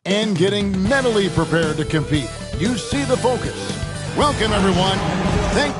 And getting mentally prepared to compete. You see the focus. Welcome, everyone. Thank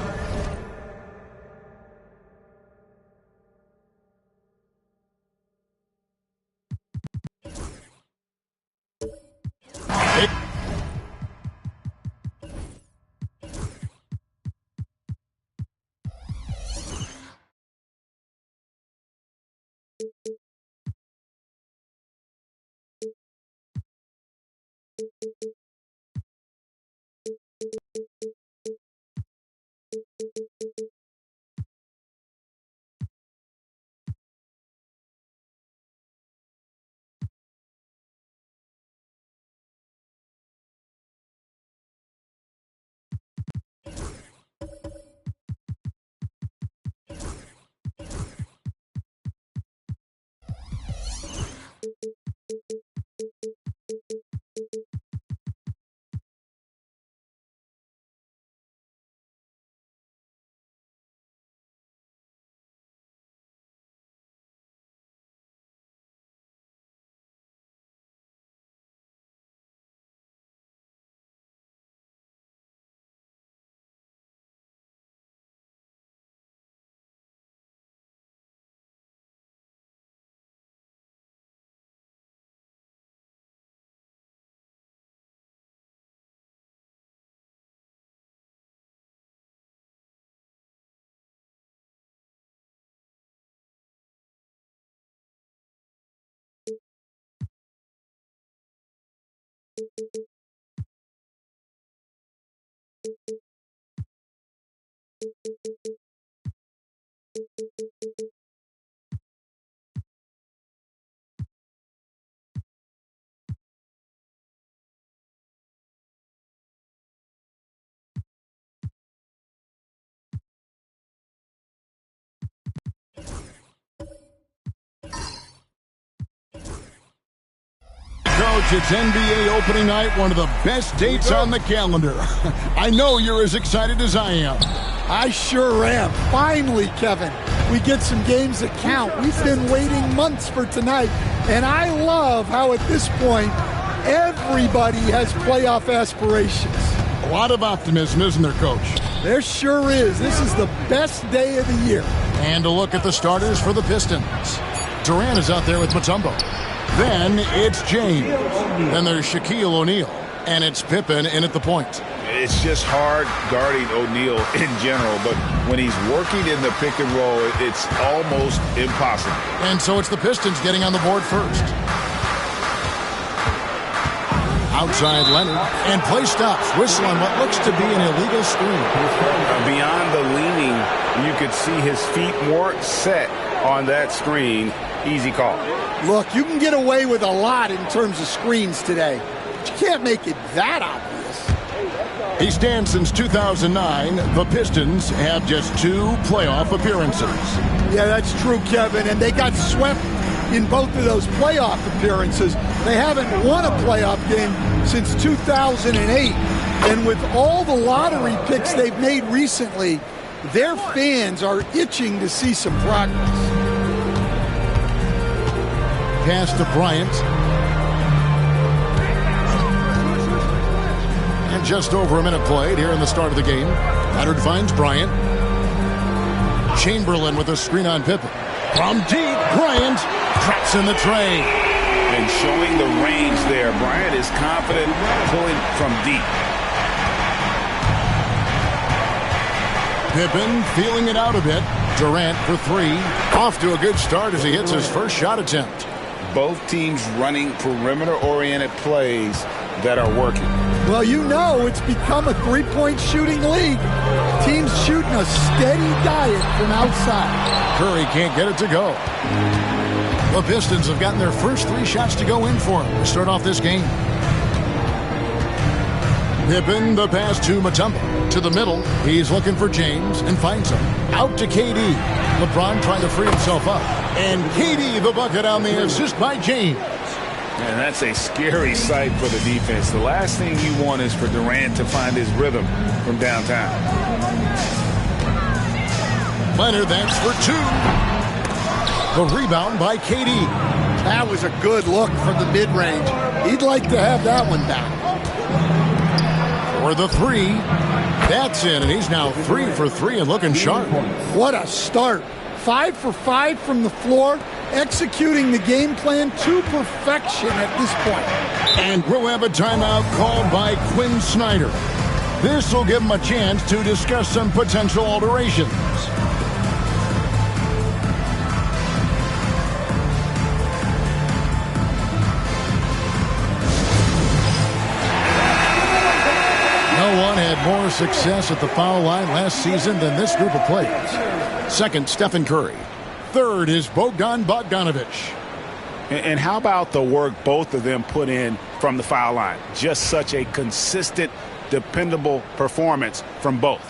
Coach, it's NBA opening night, one of the best dates on the calendar. I know you're as excited as I am. I sure am. Finally, Kevin, we get some games that count. We've been waiting months for tonight, and I love how at this point, everybody has playoff aspirations. A lot of optimism, isn't there, Coach? There sure is. This is the best day of the year. And a look at the starters for the Pistons. Durant is out there with Mutombo. Then it's James. Then there's Shaquille O'Neal. And it's Pippen in at the point. It's just hard guarding O'Neal in general, but when he's working in the pick and roll, it's almost impossible. And so it's the Pistons getting on the board first. Outside Leonard. And play stops. Whistle on what looks to be an illegal screen. Beyond the leaning, you could see his feet more set on that screen. Easy call. Look, you can get away with a lot in terms of screens today, but you can't make it that obvious. He stands since 2009. The Pistons have just 2 playoff appearances. Yeah, that's true, Kevin, and they got swept in both of those playoff appearances. They haven't won a playoff game since 2008, and with all the lottery picks they've made recently, their fans are itching to see some progress. Pass to Bryant. And just over a minute played here in the start of the game. Leonard finds Bryant. Chamberlain with a screen on Pippen. From deep, Bryant traps in the tray. And showing the range there. Bryant is confident pulling from deep. Pippen feeling it out a bit. Durant for 3. Off to a good start as he hits his first shot attempt. Both teams running perimeter-oriented plays that are working. Well, you know it's become a three-point shooting league. Teams shooting a steady diet from outside. Curry can't get it to go. The Pistons have gotten their first 3 shots to go in for him to start off this game. Pippen, the pass to Mutombo. To the middle, he's looking for James and finds him. Out to KD. LeBron trying to free himself up. And KD the bucket on the assist by James. And that's a scary sight for the defense. The last thing you want is for Durant to find his rhythm from downtown. Leonard, that's for 2. The rebound by KD. That was a good look from the mid-range. He'd like to have that one back. For the 3. That's in, and he's now 3 for 3 and looking sharp. What a start. 5 for 5 from the floor, executing the game plan to perfection at this point. And we'll have a timeout called by Quinn Snyder. This will give him a chance to discuss some potential alterations. No one had more success at the foul line last season than this group of players. Second, Stephen Curry. Third is Bogdan Bogdanović. And how about the work both of them put in from the foul line? Just such a consistent, dependable performance from both.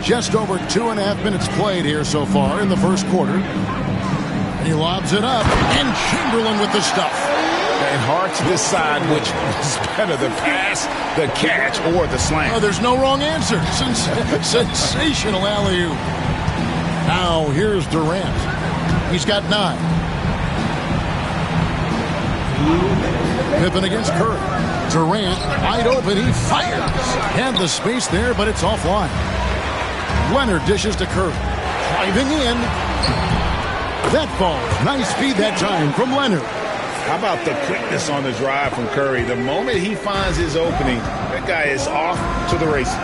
Just over 2.5 minutes played here so far in the first quarter. And he lobs it up, and Chamberlain with the stuff. And hard to decide which was better, the pass, the catch, or the slam. Oh, there's no wrong answer. Sensational alley-oop. Now here's Durant. He's got 9. Pippen against Curry. Durant wide open. He fires. Had the space there, but it's offline. Leonard dishes to Curry. Driving in. That falls. Nice speed that time from Leonard. How about the quickness on the drive from Curry? The moment he finds his opening, that guy is off to the races.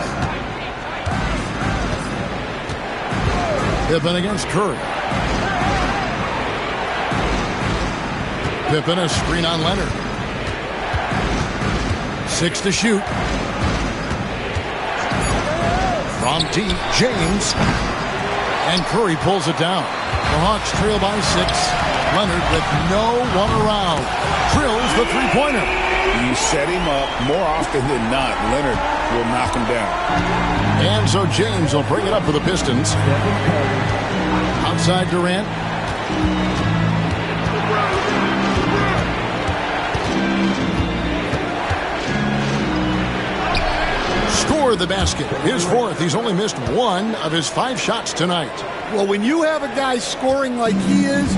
Pippen against Curry. Pippen, a screen on Leonard. 6 to shoot. From deep, James. And Curry pulls it down. The Hawks trail by 6. Leonard with no one around. Drills the three-pointer. You set him up more often than not. Leonard will knock him down. And so James will bring it up for the Pistons. Outside Durant. Score the basket. His 4th. He's only missed 1 of his 5 shots tonight. Well, when you have a guy scoring like he is,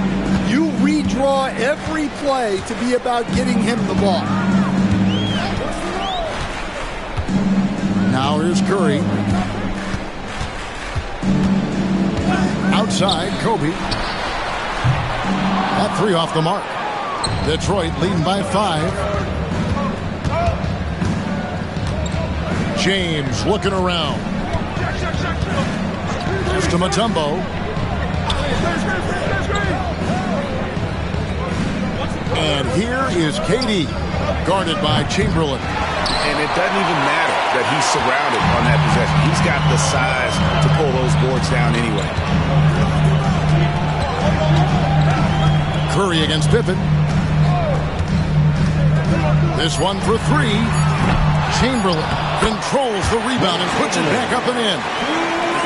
you redraw every play to be about getting him the ball. Now here's Curry. Outside, Kobe. That 3 off the mark. Detroit leading by 5. James looking around. Pass to Mutombo. And here is KD, guarded by Chamberlain. And it doesn't even matter that he's surrounded on that possession. He's got the size to pull those boards down anyway. Curry against Pippen. This one for 3. Chamberlain controls the rebound and puts it back up and in.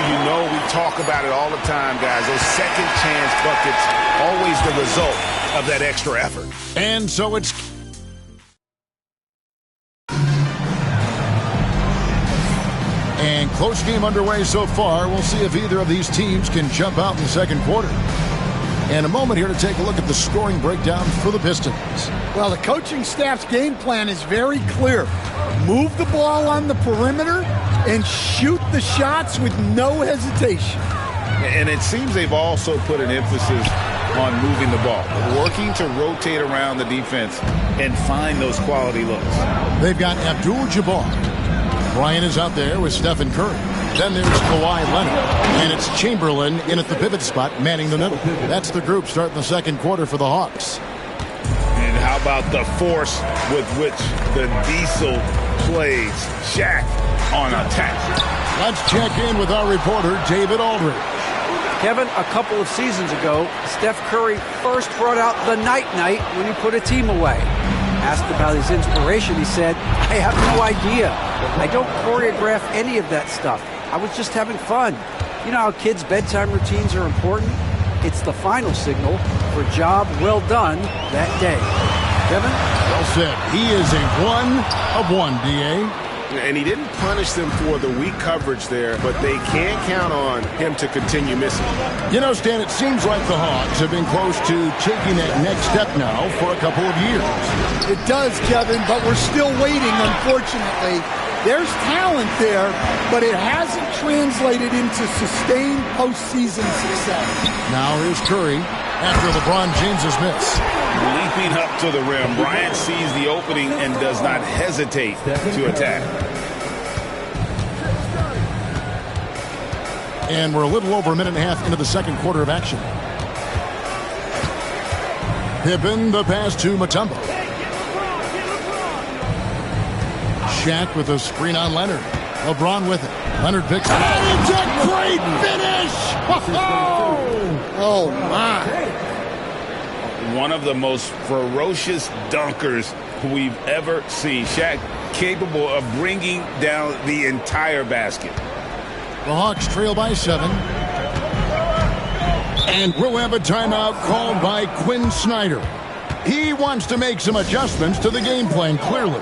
You know, we talk about it all the time, guys. Those second chance buckets, always the result of that extra effort. And so it's... And close game underway so far. We'll see if either of these teams can jump out in the second quarter. And a moment here to take a look at the scoring breakdown for the Pistons. Well, the coaching staff's game plan is very clear. Move the ball on the perimeter and shoot the shots with no hesitation. And it seems they've also put an emphasis on moving the ball, working to rotate around the defense and find those quality looks. They've got Abdul-Jabbar. Bryant is out there with Stephen Curry. Then there's Kawhi Leonard. And it's Chamberlain in at the pivot spot, manning the middle. That's the group starting the second quarter for the Hawks. And how about the force with which the Diesel plays Shaq on attack? Let's check in with our reporter, David Aldridge. Kevin, a couple of seasons ago, Steph Curry first brought out the night-night when he put a team away. Asked about his inspiration, he said, I have no idea. I don't choreograph any of that stuff. I was just having fun. You know how kids' bedtime routines are important? It's the final signal for a job well done that day. Kevin? Well said. He is a 1 of 1, D.A. And he didn't punish them for the weak coverage there, but they can't count on him to continue missing. You know, Stan, it seems like the Hawks have been close to taking that next step now for a couple of years. It does, Kevin, but we're still waiting, unfortunately. There's talent there, but it hasn't translated into sustained postseason success. Now here's Curry after LeBron James's miss. Leaping up to the rim, Bryant sees the opening and does not hesitate to attack. And we're a little over a minute and a half into the second quarter of action. Pippen, the pass to Mutombo. Shaq with a screen on Leonard. LeBron with it. Leonard picks it. It's a great finish! Oh, my. One of the most ferocious dunkers we've ever seen. Shaq capable of bringing down the entire basket. The Hawks trail by 7. And we'll have a timeout called by Quinn Snyder. He wants to make some adjustments to the game plan, clearly.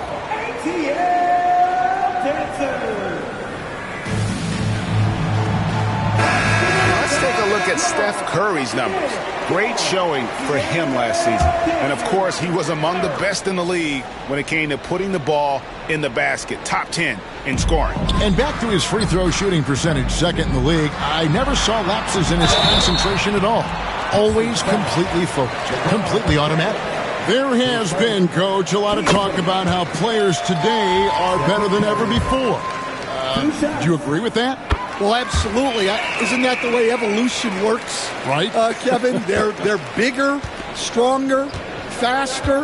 Let's take a look at Steph Curry's numbers. Great showing for him last season. And, of course, he was among the best in the league when it came to putting the ball in the basket. Top 10 in scoring. And back to his free throw shooting percentage, second in the league. I never saw lapses in his concentration at all. Always completely focused, completely automatic. There has been, Coach, a lot of talk about how players today are better than ever before. Do you agree with that? Well, absolutely. Isn't that the way evolution works? Right. Kevin, they're bigger, stronger, faster,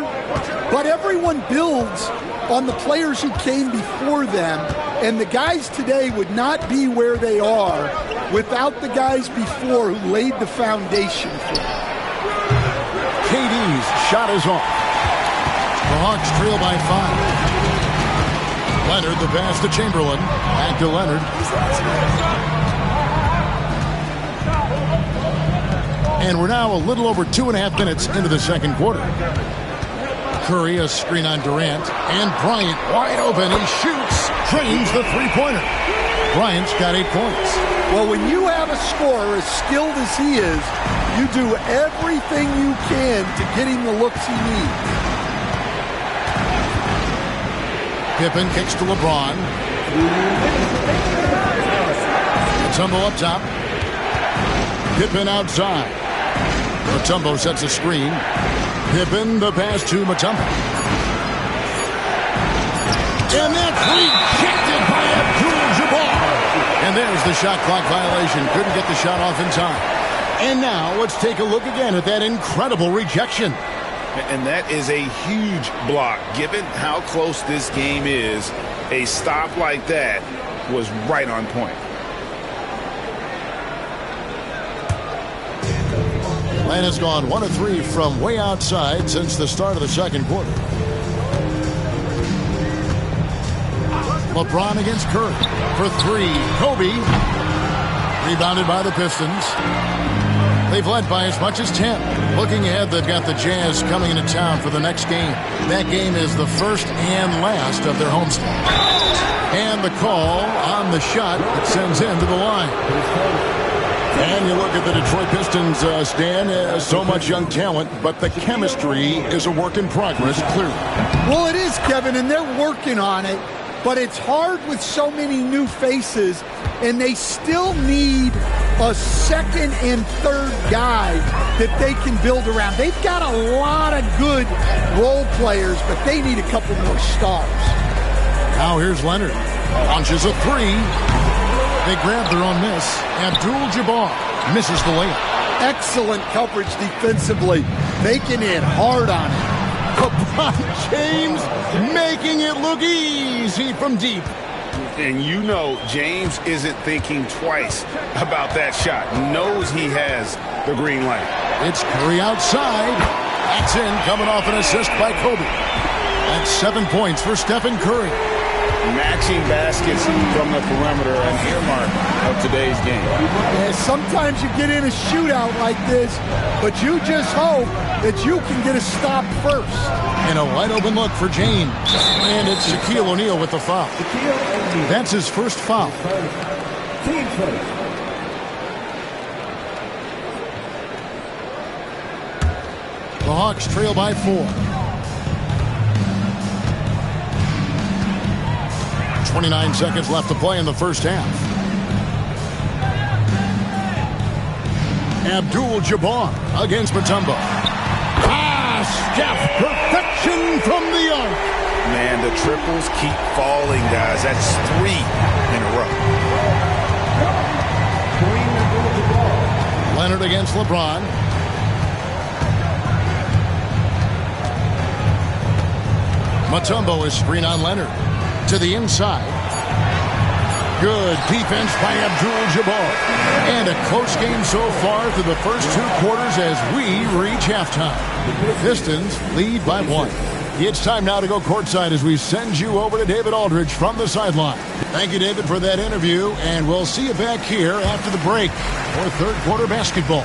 but everyone builds on the players who came before them, and the guys today would not be where they are without the guys before who laid the foundation for them. KD's shot is off. The Hawks trail by 5. Leonard, the pass to Chamberlain. Back to Leonard. And we're now a little over 2.5 minutes into the second quarter. Curry, a screen on Durant, and Bryant wide open. He shoots, drains the three-pointer. Bryant's got 8 points. Well, when you have a scorer as skilled as he is, you do everything you can to get him the looks he needs. Pippen kicks to LeBron. Mutombo up top. Pippen outside. Mutombo sets a screen. Pippen, the pass to Mutombo. And that's rejected by Abdul-Jabbar. And there's the shot clock violation. Couldn't get the shot off in time. And now let's take a look again at that incredible rejection. And that is a huge block. Given how close this game is, a stop like that was right on point. Atlanta's gone 1 of 3 from way outside since the start of the second quarter. LeBron against Curry for 3. Kobe. Rebounded by the Pistons. They've led by as much as 10. Looking ahead, they've got the Jazz coming into town for the next game. That game is the first and last of their homestand. And the call on the shot that sends him to the line. And you look at the Detroit Pistons, Stan, so much young talent, but the chemistry is a work in progress, clearly. Well, it is, Kevin, and they're working on it. But it's hard with so many new faces, and they still need a second and third guy that they can build around. They've got a lot of good role players, but they need a couple more stars. Now here's Leonard. Launches a 3. They grab their own miss. Abdul-Jabbar misses the layup. Excellent coverage defensively, making it hard on him. LeBron James making it look easy from deep. And you know James isn't thinking twice about that shot. Knows he has the green light. It's Curry outside. That's in, coming off an assist by Kobe. That's 7 points for Stephen Curry. Matching baskets from the perimeter, an earmark of today's game. Yeah, sometimes you get in a shootout like this, but you just hope that you can get a stop first. And a wide open look for James. And it's Shaquille O'Neal with the foul. That's his first foul. The Hawks trail by 4. 29 seconds left to play in the first half. Abdul-Jabbar against Mutombo. Steph, perfection from the arc. Man, the triples keep falling, guys. That's 3 in a row. Leonard against LeBron. Mutombo is screen on Leonard. To the inside. Good defense by Abdul-Jabbar. And a close game so far through the first 2 quarters as we reach halftime. The Pistons lead by 1. It's time now to go courtside as we send you over to David Aldridge from the sideline. Thank you, David, for that interview, and we'll see you back here after the break for third quarter basketball.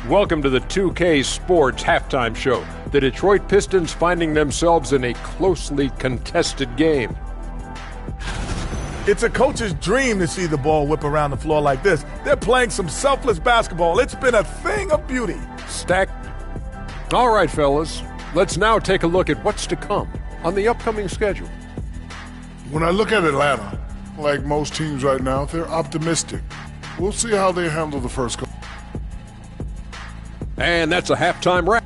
Welcome to the 2K Sports Halftime Show. The Detroit Pistons finding themselves in a closely contested game. It's a coach's dream to see the ball whip around the floor like this. They're playing some selfless basketball. It's been a thing of beauty. Stack. All right, fellas. Let's now take a look at what's to come on the upcoming schedule. When I look at Atlanta, like most teams right now, they're optimistic. We'll see how they handle the first goal. And that's a halftime wrap.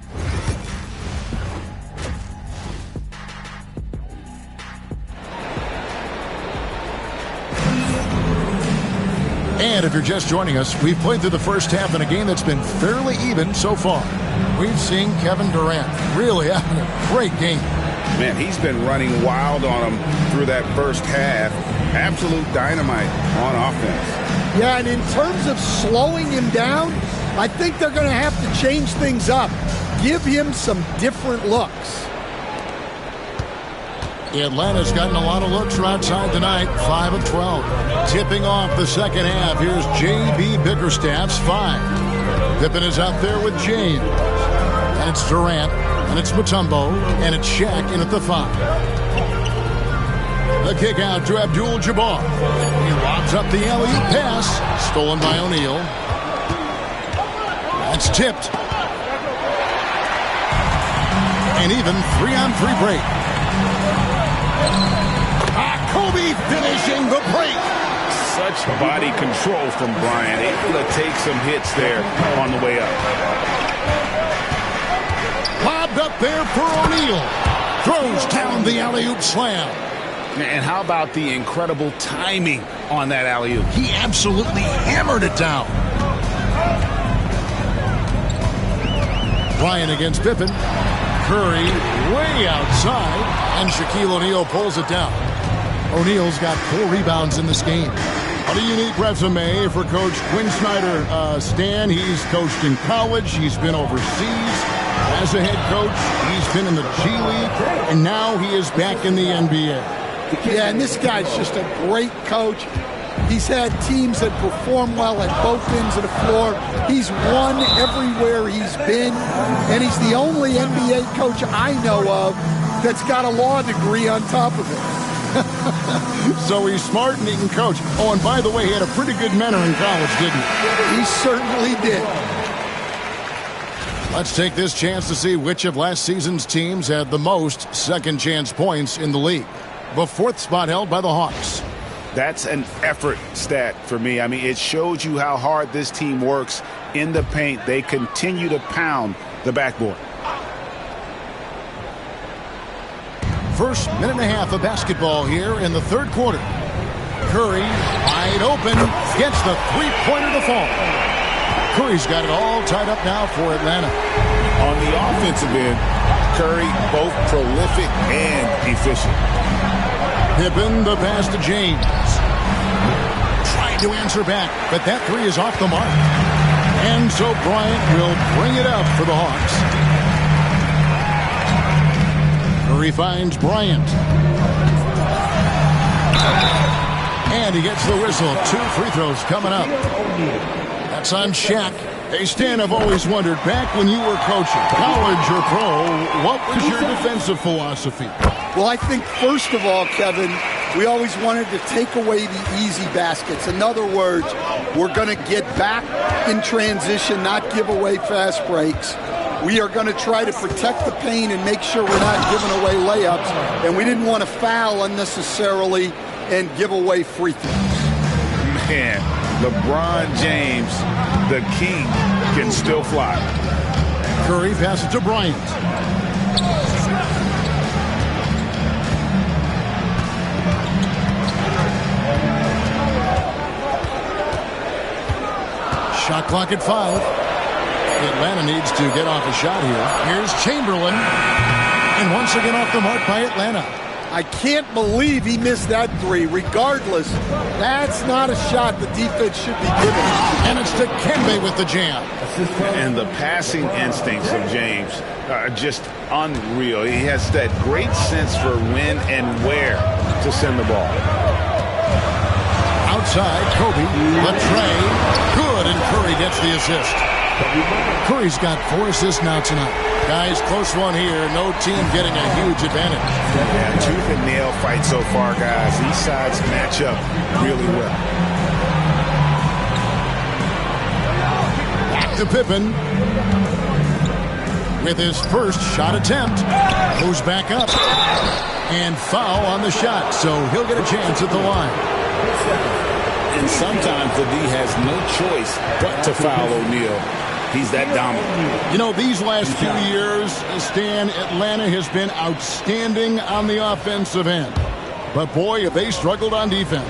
And if you're just joining us, we've played through the first half in a game that's been fairly even so far. We've seen Kevin Durant really having a great game. Man, he's been running wild on him through that first half. Absolute dynamite on offense. Yeah, and in terms of slowing him down, I think they're going to have to change things up. Give him some different looks. Atlanta's gotten a lot of looks from outside tonight, 5 of 12. Tipping off the second half, here's J.B. Bickerstaff's 5. Pippen is out there with James. And it's Durant, and it's Mutombo, and it's Shaq in at the 5. The kick out to Abdul-Jabbar. He lobs up the alley-oop pass, stolen by O'Neal. That's tipped. And even 3-on-3 break. Kobe finishing the break. Such body control from Bryant, able to take some hits there on the way up. Lobbed up there for O'Neal. Throws down the alley-oop slam. And how about the incredible timing on that alley-oop? He absolutely hammered it down. Bryant against Pippen. Curry way outside, and Shaquille O'Neal pulls it down. O'Neal's got 4 rebounds in this game. What a unique resume for Coach Quinn Snyder. Stan, he's coached in college. He's been overseas as a head coach. He's been in the G League, and now he is back in the NBA. Yeah, and this guy's just a great coach. He's had teams that perform well at both ends of the floor. He's won everywhere he's been, and he's the only NBA coach I know of that's got a law degree on top of it. So he's smart and he can coach. Oh, and by the way, he had a pretty good mentor in college, didn't he? He certainly did. Let's take this chance to see which of last season's teams had the most second chance points in the league. The 4th spot held by the Hawks. That's an effort stat for me. I mean, it shows you how hard this team works in the paint. They continue to pound the backboard. First minute and a half of basketball here in the third quarter. Curry, wide open, gets the three-pointer to fall. Curry's got it all tied up now for Atlanta. On the offensive end, Curry both prolific and efficient. Pippen, the pass to James. Trying to answer back, but that 3 is off the mark. And so Bryant will bring it up for the Hawks. Curry finds Bryant. And he gets the whistle. 2 free throws coming up. That's on Shaq. Hey, Stan, I've always wondered, back when you were coaching, college or pro, what was your defensive philosophy? Well, I think, first of all, Kevin, we always wanted to take away the easy baskets. In other words, we're going to get back in transition, not give away fast breaks. We are going to try to protect the paint and make sure we're not giving away layups. And we didn't want to foul unnecessarily and give away free throws. Man, LeBron James, the king, can still fly. Curry passes to Bryant. Shot clock at 5. Atlanta needs to get off a shot here. Here's Chamberlain. And once again off the mark by Atlanta. I can't believe he missed that 3. Regardless, that's not a shot the defense should be giving. And it's to Kembe with the jam. And the passing instincts of James are just unreal. He has that great sense for when and where to send the ball. Outside, Kobe, the tray, good, and Curry gets the assist. Curry's got 4 assists now tonight. Guys, close one here. No team getting a huge advantage. Yeah, tooth and nail fight so far, guys. These sides match up really well. Back to Pippen. With his first shot attempt. Goes back up. And foul on the shot, so he'll get a chance at the line. And sometimes the D has no choice but to foul O'Neal. He's that dominant. You know, these last few years, Stan, Atlanta has been outstanding on the offensive end. But, boy, have they struggled on defense.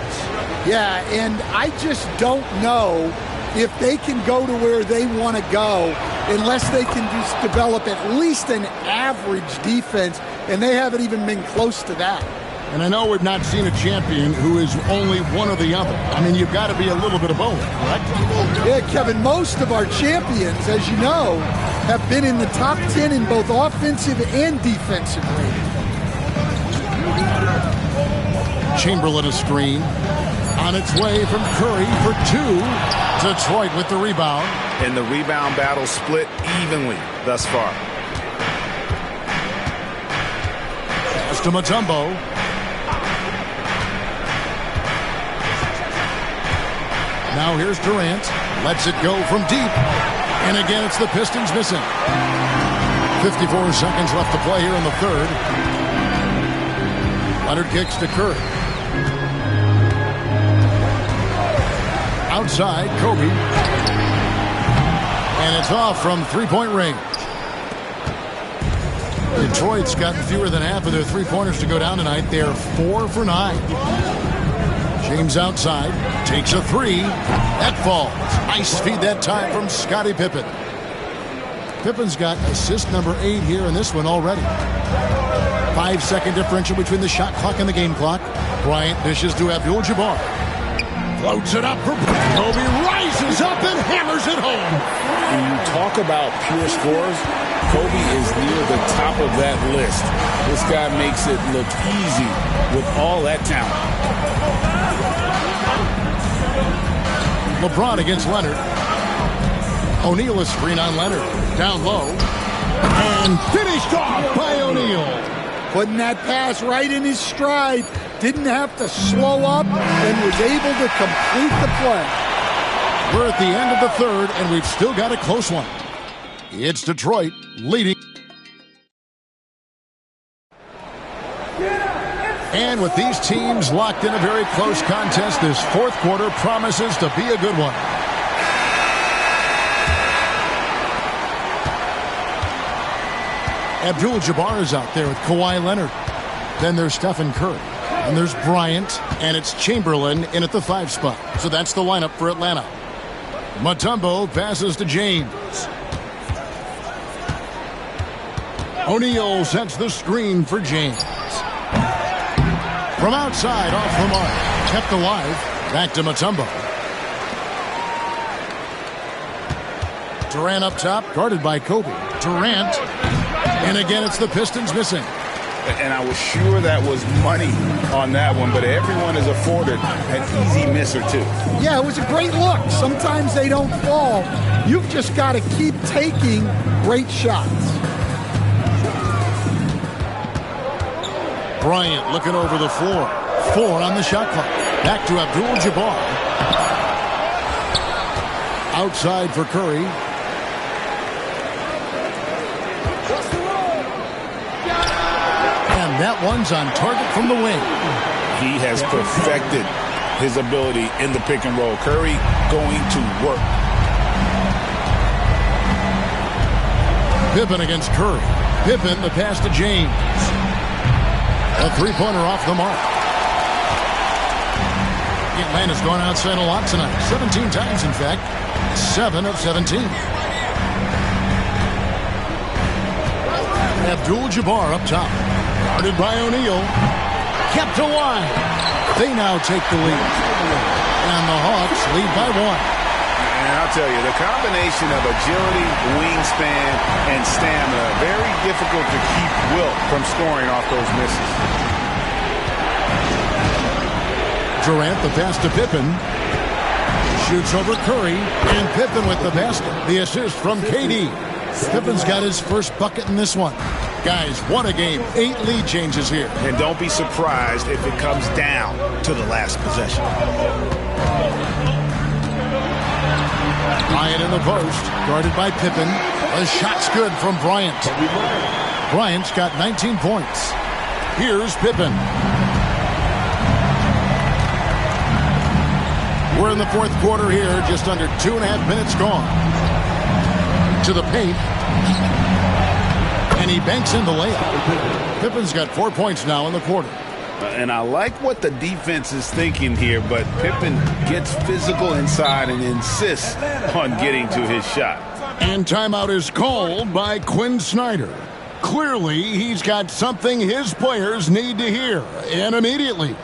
Yeah, and I just don't know if they can go to where they want to go unless they can just develop at least an average defense, and they haven't even been close to that. And I know we've not seen a champion who is only one or the other. I mean, you've got to be a little bit of both, correct? Yeah, Kevin, most of our champions, as you know, have been in the top 10 in both offensive and defensive rating. Chamberlain a screen. On its way from Curry for two. Detroit with the rebound. And the rebound battle split evenly thus far. Pass to Mutombo. Now here's Durant. Lets it go from deep. And again, it's the Pistons missing. 54 seconds left to play here in the third. Leonard kicks to Curry. Outside, Kobe. And it's off from three-point range. Detroit's gotten fewer than half of their three-pointers to go down tonight. They're 4 for 9. James outside, takes a three. That falls. Nice feed that time from Scottie Pippen. Pippen's got assist number 8 here in this one already. 5-second differential between the shot clock and the game clock. Bryant dishes to Abdul-Jabbar. Floats it up for Kobe. Rises up and hammers it home. When you talk about pure scorers, Kobe is near the top of that list. This guy makes it look easy with all that talent. LeBron against Leonard. O'Neal a screen on Leonard. Down low. And finished off by O'Neal. Putting that pass right in his stride. Didn't have to slow up and was able to complete the play. We're at the end of the third, and we've still got a close one. It's Detroit leading. And with these teams locked in a very close contest, this fourth quarter promises to be a good one. Abdul-Jabbar is out there with Kawhi Leonard. Then there's Stephen Curry. And there's Bryant, and it's Chamberlain in at the 5 spot. So that's the lineup for Atlanta. Mutombo passes to James. O'Neal sets the screen for James. From outside, off the mark. Kept alive. Back to Mutombo. Durant up top, guarded by Kobe. Durant. And again, it's the Pistons missing. And I was sure that was money on that one, but everyone is afforded an easy miss or two. Yeah, it was a great look. Sometimes they don't fall. You've just got to keep taking great shots. Bryant looking over the floor. 4 on the shot clock. Back to Abdul-Jabbar. Outside for Curry. And that one's on target from the wing. He has perfected his ability in the pick and roll. Curry going to work. Pippen against Curry. Pippen, the pass to James. A three-pointer off the mark. Atlanta's gone outside a lot tonight. 17 times, in fact. 7 of 17. Abdul-Jabbar up top. Guarded by O'Neal. Kept alive. They now take the lead. And the Hawks lead by 1. And I'll tell you, the combination of agility, wingspan, and stamina, very difficult to keep Wilt from scoring off those misses. Durant, the pass to Pippen. Shoots over Curry. And Pippen with the basket. The assist from KD. Pippen's got his first bucket in this one. Guys, what a game. 8 lead changes here. And don't be surprised if it comes down to the last possession. Bryant in the post, guarded by Pippen. The shot's good from Bryant. Bryant's got 19 points. Here's Pippen. We're in the fourth quarter here, just under 2.5 minutes gone. To the paint. And he banks in the layup. Pippen's got 4 points now in the quarter. And I like what the defense is thinking here, but Pippen gets physical inside and insists on getting to his shot. And timeout is called by Quinn Snyder. Clearly, he's got something his players need to hear, and immediately.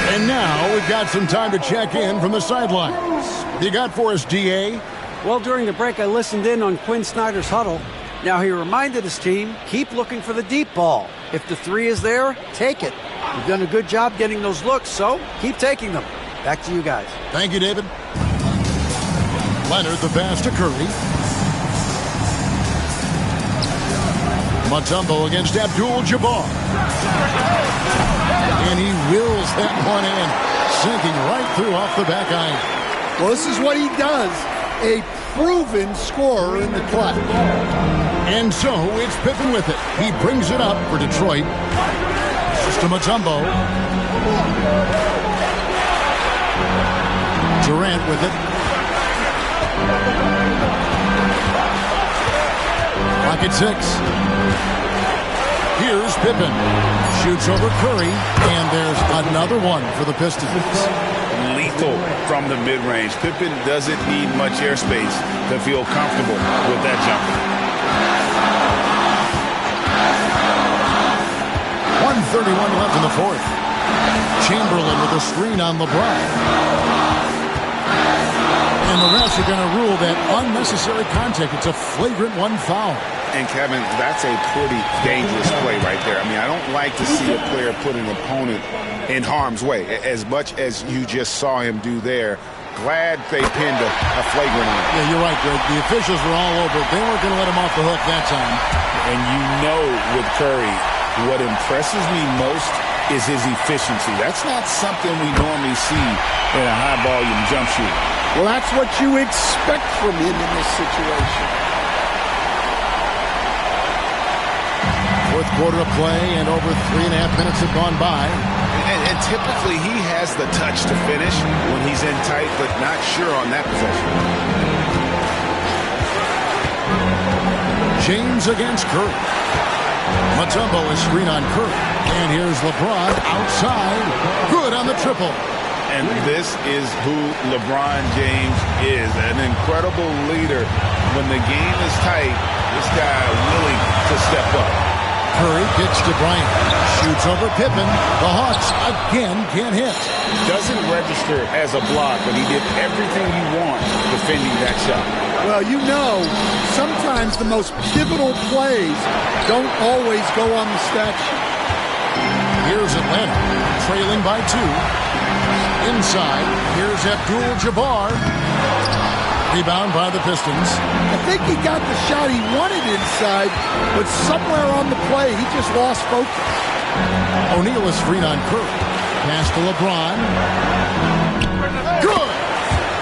And now we've got some time to check in from the sidelines. You got for us, D.A.? Well, during the break, I listened in on Quinn Snyder's huddle. Now, he reminded his team, keep looking for the deep ball. If the three is there, take it. You've done a good job getting those looks, so keep taking them. Back to you guys. Thank you, David. Leonard, the pass to Curry. Mutombo against Abdul-Jabbar. And he wills that one in, sinking right through off the back iron. Well, this is what he does. A proven scorer in the clutch. And so it's Pippen with it. He brings it up for Detroit. Just to Mutombo. Durant with it. Clock at 6. Here's Pippen. Shoots over Curry. And there's another one for the Pistons. Lethal from the mid-range. Pippen doesn't need much airspace to feel comfortable with that jumper. 1:31 left in the fourth. Chamberlain with a screen on LeBron. And the refs are going to rule that unnecessary contact. It's a flagrant one foul. And Kevin, that's a pretty dangerous play right there. I mean, I don't like to see a player put an opponent in harm's way, as much as you just saw him do there. Glad they pinned a flagrant on him. Yeah, you're right, Greg. The officials were all over it. They weren't going to let him off the hook that time. And you know with Curry, what impresses me most is his efficiency. That's not something we normally see in a high-volume jump shooter. Well, that's what you expect from him in this situation. Fourth quarter of play, and over 3.5 minutes have gone by. And typically he has the touch to finish when he's in tight, but not sure on that possession. James against Curry. Mutombo is screen on Curry. And here's LeBron outside. Good on the triple. And this is who LeBron James is. An incredible leader. When the game is tight, this guy willing to step up. Curry gets to Bryant. Shoots over Pippen. The Hawks again can't hit. Doesn't register as a block, but he did everything you want defending that shot. Well, you know, sometimes the most pivotal plays don't always go on the stat sheet. Here's Atlanta, trailing by 2. Inside, here's Abdul-Jabbar. Rebound by the Pistons. I think he got the shot he wanted inside, but somewhere on the play, he just lost focus. O'Neal is screen on Curry. Pass to LeBron. Good!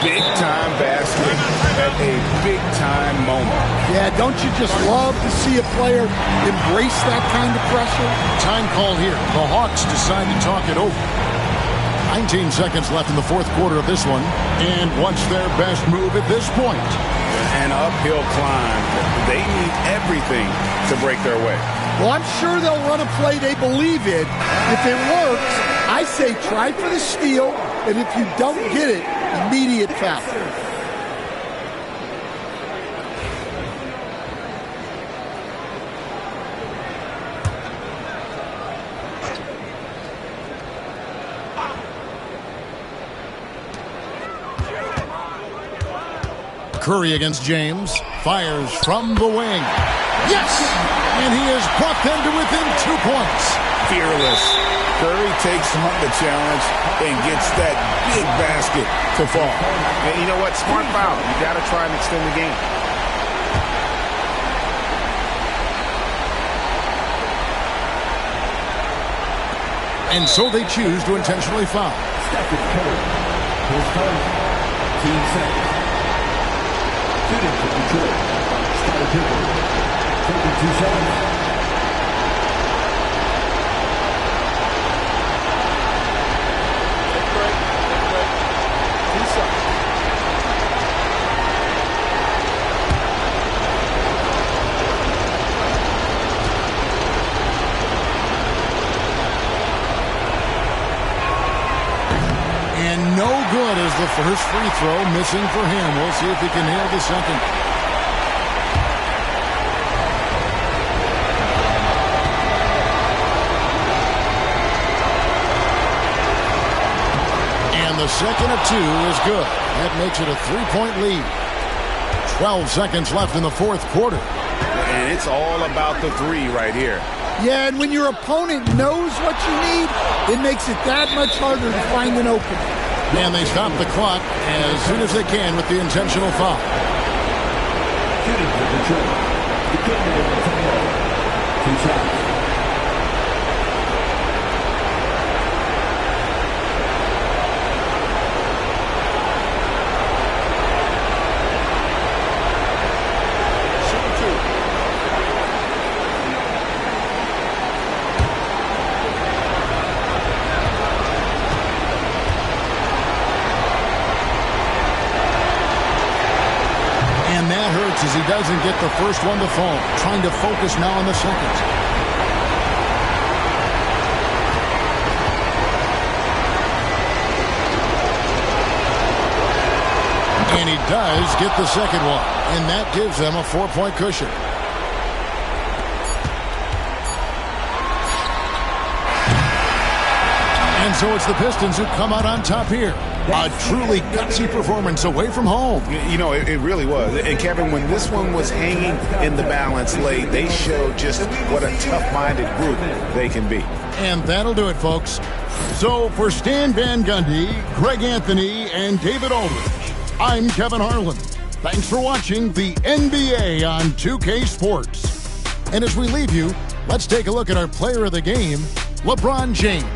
Big-time basket at a big-time moment. Yeah, don't you just love to see a player embrace that kind of pressure? Time called here. The Hawks decide to talk it over. 19 seconds left in the fourth quarter of this one. And what's their best move at this point? An uphill climb. They need everything to break their way. Well, I'm sure they'll run a play they believe in. If it works, I say try for the steal, and if you don't get it, immediate foul. Curry against James. Fires from the wing. Yes! And he has brought them to within 2 points. Fearless. Curry takes on the challenge and gets that big basket to fall. And you know what? Smart foul. You got to try and extend the game. And so they choose to intentionally foul. Stephen Curry. His first team second. Shooting for Detroit. And no good as the first free throw missing for him. We'll see if he can nail the second. And the second of two is good. That makes it a 3-point lead. 12 seconds left in the fourth quarter. And it's all about the three right here. Yeah, and when your opponent knows what you need, it makes it that much harder to find an opening. And they stop the clock as soon as they can with the intentional foul. And that hurts as he doesn't get the first one to fall. Trying to focus now on the second. And he does get the second one. And that gives them a 4-point cushion. And so it's the Pistons who come out on top here. A truly gutsy performance away from home. You know, it really was. And, Kevin, when this one was hanging in the balance late, they showed just what a tough-minded group they can be. And that'll do it, folks. So for Stan Van Gundy, Greg Anthony, and David Aldridge, I'm Kevin Harlan. Thanks for watching the NBA on 2K Sports. And as we leave you, let's take a look at our player of the game, LeBron James.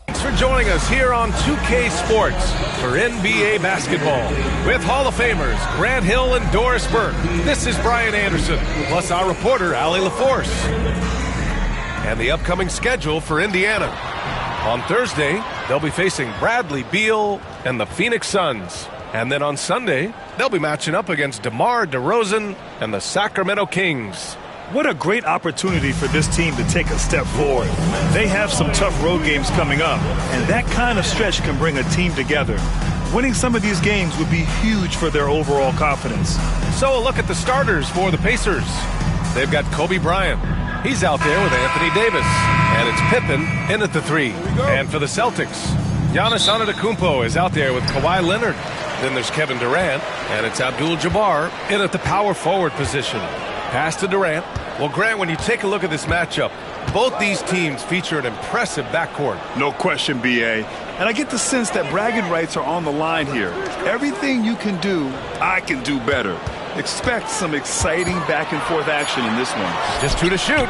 Thanks for joining us here on 2K Sports for NBA basketball with Hall of Famers Grant Hill and Doris Burke. This is Brian Anderson, plus our reporter, Allie LaForce. And the upcoming schedule for Indiana. On Thursday, they'll be facing Bradley Beal and the Phoenix Suns. And then on Sunday, they'll be matching up against DeMar DeRozan and the Sacramento Kings. What a great opportunity for this team to take a step forward. They have some tough road games coming up, and that kind of stretch can bring a team together. Winning some of these games would be huge for their overall confidence. So a look at the starters for the Pacers. They've got Kobe Bryant. He's out there with Anthony Davis. And it's Pippen in at the 3. And for the Celtics, Giannis Antetokounmpo is out there with Kawhi Leonard. Then there's Kevin Durant, and it's Abdul-Jabbar in at the power forward position. Pass to Durant. Well, Grant, when you take a look at this matchup, both these teams feature an impressive backcourt. No question, B.A. And I get the sense that bragging rights are on the line here. Everything you can do, I can do better. Expect some exciting back-and-forth action in this one. Just 2 to shoot.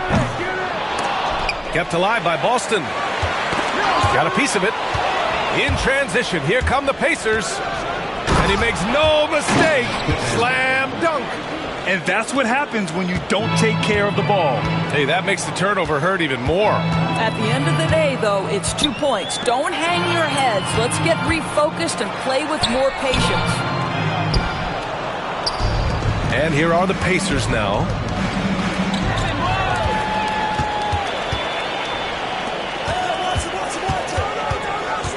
Kept alive by Boston. Got a piece of it. In transition, here come the Pacers. And he makes no mistake. Slam dunk. And that's what happens when you don't take care of the ball. Hey, that makes the turnover hurt even more. At the end of the day, though, it's 2 points. Don't hang your heads. Let's get refocused and play with more patience. And here are the Pacers now.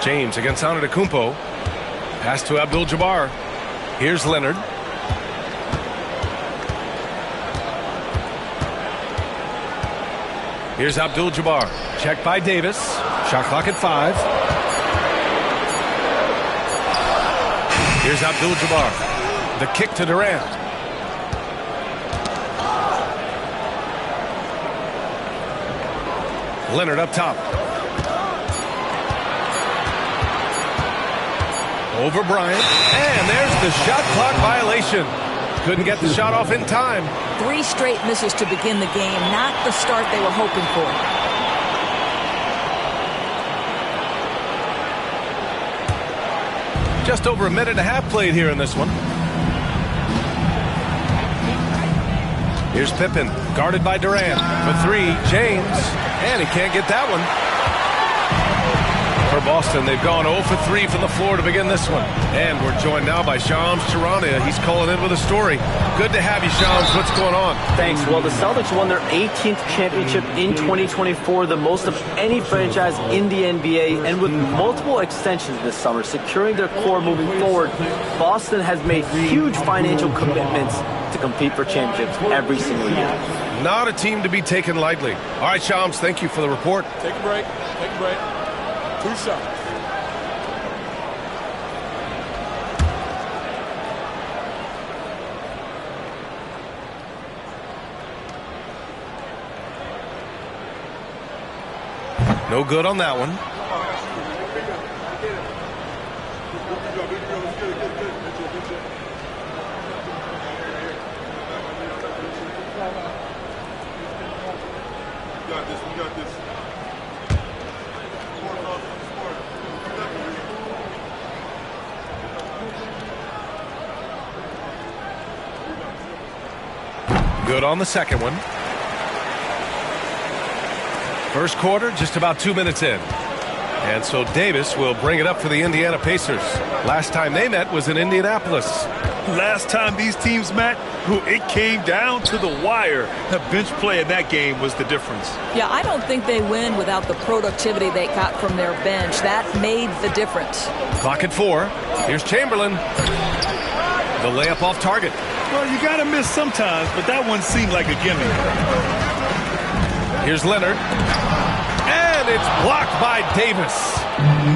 James against Antetokounmpo. Pass to Abdul-Jabbar. Here's Leonard. Here's Abdul-Jabbar. Checked by Davis. Shot clock at 5. Here's Abdul-Jabbar. The kick to Durant. Leonard up top. Over Bryant. And there's the shot clock violation. Couldn't get the shot off in time. 3 straight misses to begin the game. Not the start they were hoping for. Just over a minute and a half played here in this one. Here's Pippen, guarded by Durant. For 3, James. And he can't get that one. For Boston, they've gone 0 for 3 from the floor to begin this one. And we're joined now by Shams Charania. He's calling in with a story. Good to have you, Shams. What's going on? Thanks. Well, the Celtics won their 18th championship in 2024, the most of any franchise in the NBA. And with multiple extensions this summer, securing their core moving forward, Boston has made huge financial commitments to compete for championships every single year. Not a team to be taken lightly. All right, Shams, thank you for the report. Take a break. Take a break. 2 shots. No good on that one. Good on the second one. First quarter, just about 2 minutes in. And so Davis will bring it up for the Indiana Pacers. Last time they met was in Indianapolis. Last time these teams met, it came down to the wire. The bench play in that game was the difference. Yeah, I don't think they win without the productivity they got from their bench. That made the difference. Clock at 4. Here's Chamberlain. The layup off target. Well, you got to miss sometimes, but that one seemed like a gimme. Here's Leonard. And it's blocked by Davis.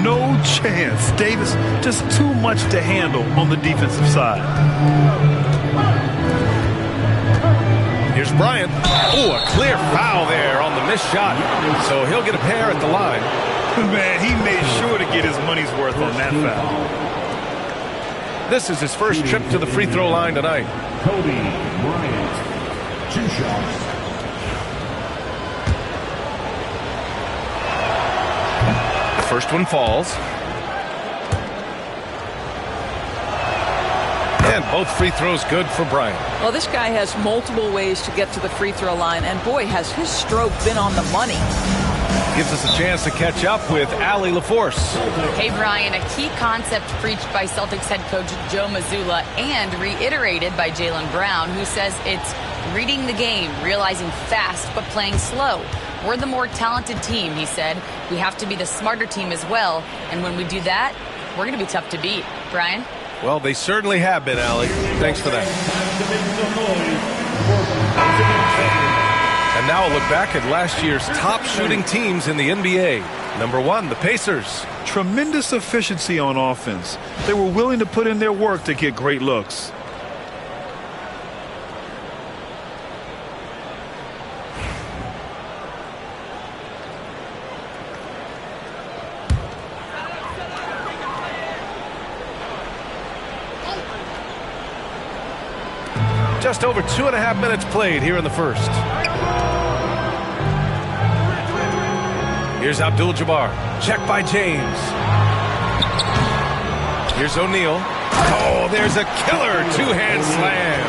No chance. Davis just too much to handle on the defensive side. Here's Bryant. Oh, a clear foul there on the missed shot. So he'll get a pair at the line. Man, he made sure to get his money's worth on that foul. This is his first trip to the free throw line tonight. Kobe Bryant, 2 shots. The first one falls. And both free throws good for Bryant. Well, this guy has multiple ways to get to the free throw line, and boy, has his stroke been on the money. Gives us a chance to catch up with Allie LaForce. Hey, Brian, a key concept preached by Celtics head coach Joe Mazzulla and reiterated by Jaylen Brown, who says it's reading the game, realizing fast but playing slow. We're the more talented team, he said. We have to be the smarter team as well. And when we do that, we're going to be tough to beat. Brian? Well, they certainly have been, Allie. Thanks for that. And now a look back at last year's top shooting teams in the NBA. Number 1, the Pacers. Tremendous efficiency on offense. They were willing to put in their work to get great looks. Just over 2.5 minutes played here in the first. Here's Abdul-Jabbar. Check by James. Here's O'Neal. Oh, there's a killer two-hand slam.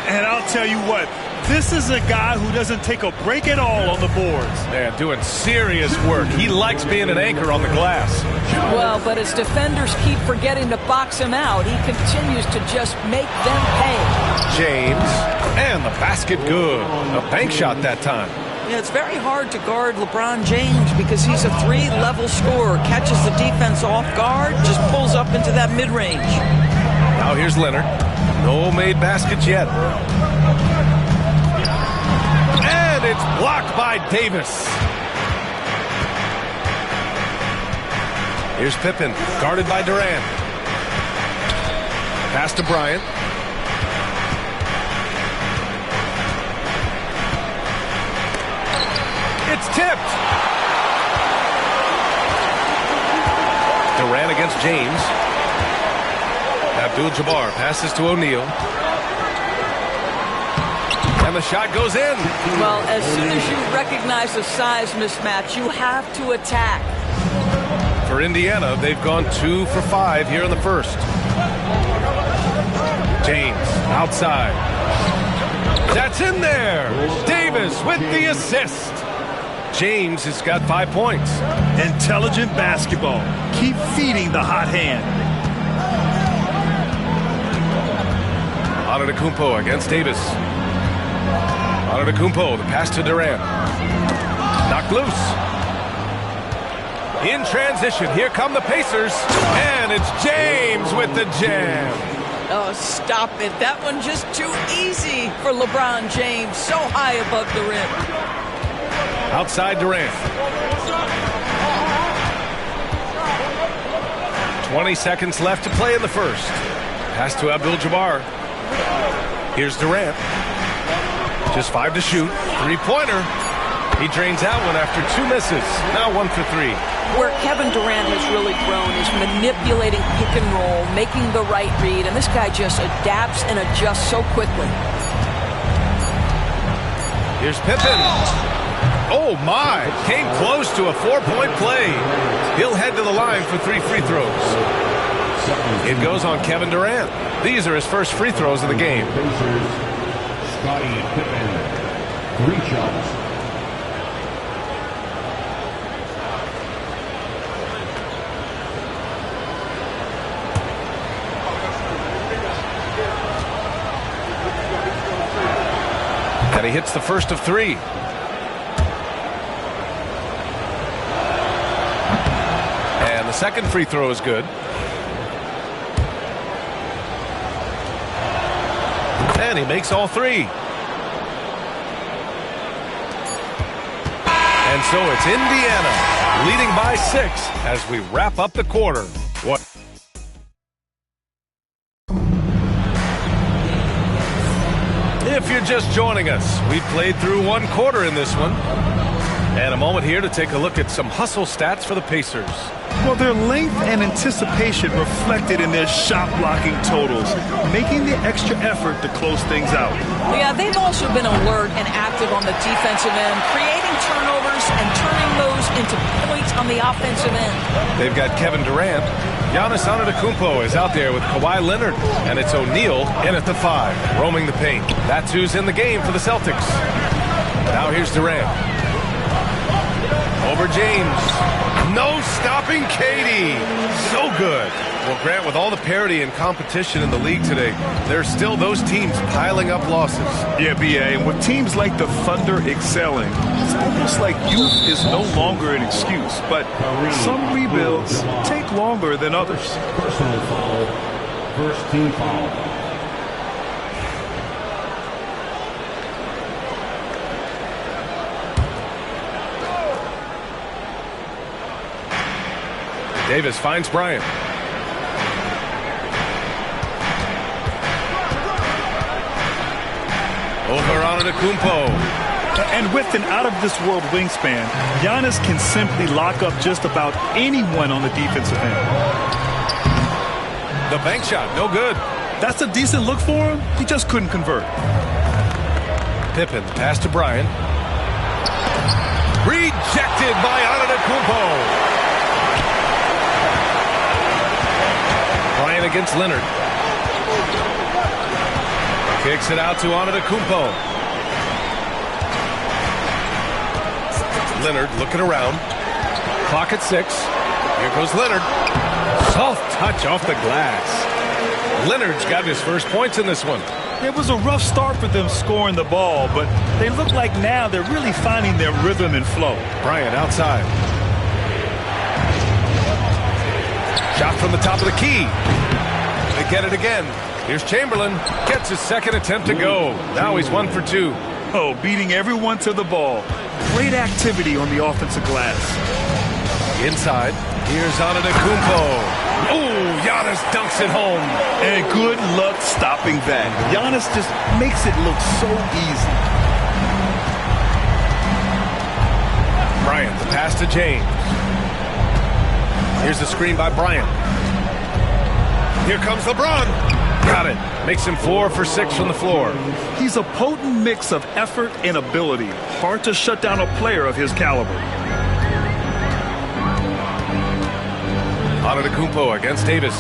And I'll tell you what, this is a guy who doesn't take a break at all on the boards. Man, doing serious work. He likes being an anchor on the glass. Well, but as defenders keep forgetting to box him out, he continues to just make them pay. James, and the basket good. A bank shot that time. Yeah, it's very hard to guard LeBron James because he's a 3-level scorer. Catches the defense off guard, just pulls up into that mid-range. Now here's Leonard. No made baskets yet. And it's blocked by Davis. Here's Pippen, guarded by Durant. Pass to Bryant. It's tipped. Durant against James. Abdul-Jabbar passes to O'Neal. And the shot goes in. Well, as soon as you recognize the size mismatch, you have to attack. For Indiana, they've gone 2 for 5 here in the first. James outside. That's in there. Davis with the assist. James has got 5 points. Intelligent basketball. Keep feeding the hot hand. Antetokounmpo against Davis. Antetokounmpo, the pass to Durant. Knocked loose. In transition, here come the Pacers. And it's James with the jam. Oh, stop it. That one just too easy for LeBron James. So high above the rim. Outside Durant. 20 seconds left to play in the first. Pass to Abdul-Jabbar. Here's Durant. Just 5 to shoot. 3-pointer. He drains out one after 2 misses. Now 1 for 3. Where Kevin Durant has really grown is manipulating pick and roll, making the right read, and this guy just adapts and adjusts so quickly. Here's Pippen. Oh, my. Came close to a 4-point play. He'll head to the line for 3 free throws. It goes on Kevin Durant. These are his first free throws of the game. Scottie Pippen, 3 shots. And he hits the first of 3. And the second free throw is good. And he makes all 3. And so it's Indiana leading by 6 as we wrap up the quarter. What? If you're just joining us, we played through 1 quarter in this one. And a moment here to take a look at some hustle stats for the Pacers. Well, their length and anticipation reflected in their shot blocking totals, making the extra effort to close things out. Yeah, they've also been alert and active on the defensive end, creating turnovers and turning those into points on the offensive end. They've got Kevin Durant. Giannis Antetokounmpo is out there with Kawhi Leonard, and it's O'Neal in at the 5, roaming the paint. That's who's in the game for the Celtics. Now here's Durant. Over James. No stopping Katie. So good. Well, Grant, with all the parity and competition in the league today, there's still those teams piling up losses. Yeah, B.A., and with teams like the Thunder excelling, it's almost like youth is no longer an excuse, but some rebuilds take longer than others. Personal foul. First team foul. Davis finds Bryant. Over Antetokounmpo. And with an out-of-this-world wingspan, Giannis can simply lock up just about anyone on the defensive end. The bank shot, no good. That's a decent look for him. He just couldn't convert. Pippen, pass to Bryant. Rejected by Antetokounmpo. Bryant against Leonard. Kicks it out to Antetokounmpo. Leonard looking around. Clock at 6. Here goes Leonard. Soft touch off the glass. Leonard's got his first points in this one. It was a rough start for them scoring the ball, but they look like now they're really finding their rhythm and flow. Bryant outside. Shot from the top of the key. They get it again. Here's Chamberlain. Gets his second attempt to go. Now he's 1 for 2. Oh, beating everyone to the ball. Great activity on the offensive glass. Inside. Here's Antetokounmpo. Oh, Giannis dunks it home. And good luck stopping that. Giannis just makes it look so easy. Bryant, the pass to James. Here's the screen by Bryant. Here comes LeBron. Got it. Makes him 4 for 6 from the floor. He's a potent mix of effort and ability. Hard to shut down a player of his caliber. Antetokounmpo against Davis.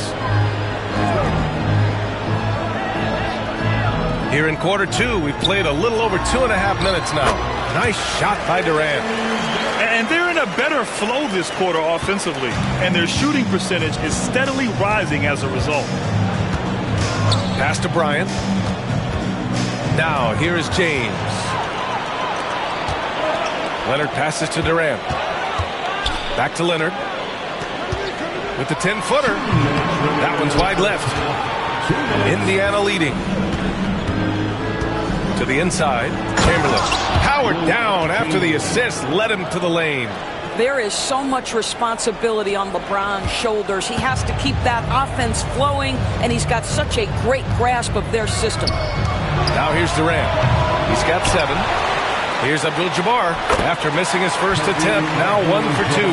Here in quarter 2, we've played a little over 2.5 minutes now. Nice shot by Durant. And they're in a better flow this quarter offensively, and their shooting percentage is steadily rising as a result. Pass to Bryant. Now, here is James. Leonard passes to Durant. Back to Leonard. With the 10-footer. That one's wide left. Indiana leading. To the inside. Chamberlain. Powered down after the assist. Led him to the lane. There is so much responsibility on LeBron's shoulders. He has to keep that offense flowing, and he's got such a great grasp of their system. Now here's Durant. He's got 7. Here's Abdul-Jabbar after missing his first attempt. Now 1 for 2.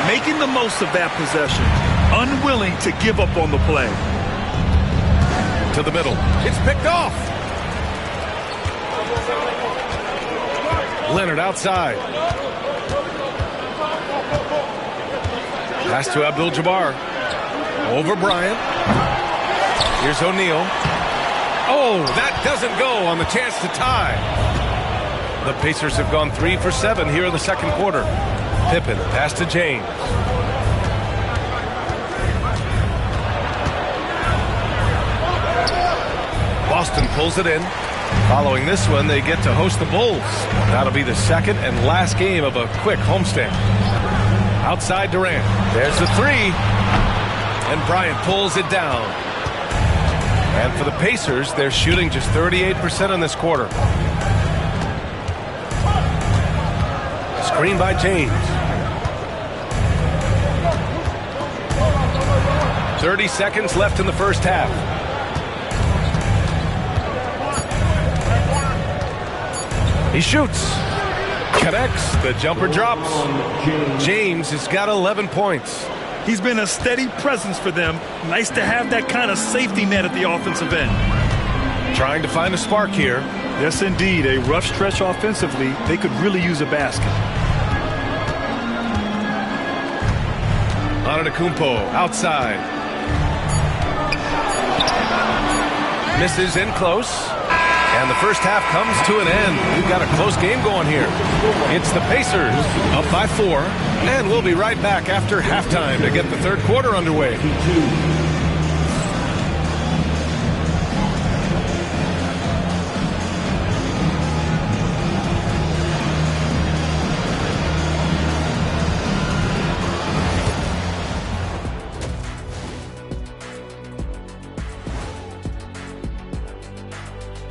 Making the most of that possession. Unwilling to give up on the play. To the middle. It's picked off. Leonard outside. Pass to Abdul-Jabbar. Over Bryant. Here's O'Neal. Oh, that doesn't go on the chance to tie. The Pacers have gone 3 for 7 here in the second quarter. Pippen, pass to James. Boston pulls it in. Following this one, they get to host the Bulls. That'll be the second and last game of a quick homestand. Outside Durant. There's the three. And Bryant pulls it down. And for the Pacers, they're shooting just 38% in this quarter. Screen by James. 30 seconds left in the first half. He shoots. Connects. The jumper drops. James has got 11 points. He's been a steady presence for them. Nice to have that kind of safety net at the offensive end. Trying to find a spark here. Yes, indeed. A rough stretch offensively. They could really use a basket. Antetokounmpo outside. Misses in close. And the first half comes to an end. We've got a close game going here. It's the Pacers up by 4. And we'll be right back after halftime to get the third quarter underway.